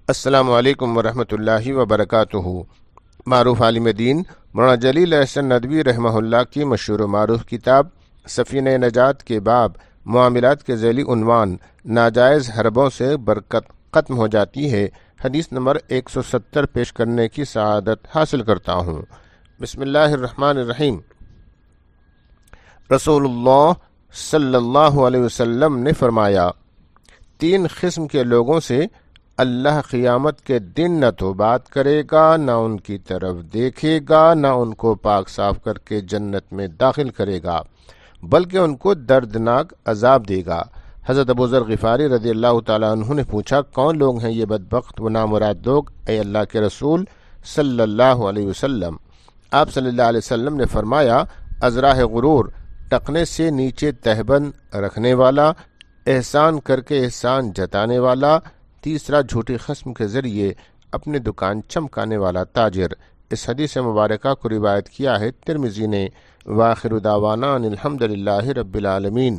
السلام علیکم ورحمۃ اللہ وبرکاتہ۔ معروف عالم دین مولانا جلیل احسن ندوی رحمہ اللہ کی مشہور و معروف کتاب سفینہ نجات کے باب معاملات کے ذیلی عنوان ناجائز حربوں سے برکت ختم ہو جاتی ہے، حدیث نمبر 170 پیش کرنے کی سعادت حاصل کرتا ہوں۔ بسم اللہ الرحمن الرحیم۔ رسول اللہ صلی اللہ علیہ وسلم نے فرمایا، 3 قسم کے لوگوں سے اللہ قیامت کے دن نہ تو بات کرے گا، نہ ان کی طرف دیکھے گا، نہ ان کو پاک صاف کر کے جنت میں داخل کرے گا، بلکہ ان کو دردناک عذاب دے گا۔ حضرت ابو ذر غفاری رضی اللہ تعالیٰ عنہ نے پوچھا، کون لوگ ہیں یہ بدبخت و نامراد لوگ اے اللہ کے رسول صلی اللہ علیہ وسلم؟ آپ صلی اللہ علیہ وسلم نے فرمایا، ازراہ غرور، ٹخنے سے نیچے تہبند رکھنے والا، احسان کر کے احسان جتانے والا، تیسرا جھوٹی قسم کے ذریعے اپنے دکان چمکانے والا تاجر۔ اس حدیث مبارکہ کو روایت کیا ہے ترمذی نے۔ وآخر دعوانا ان الحمد للہ رب العالمین۔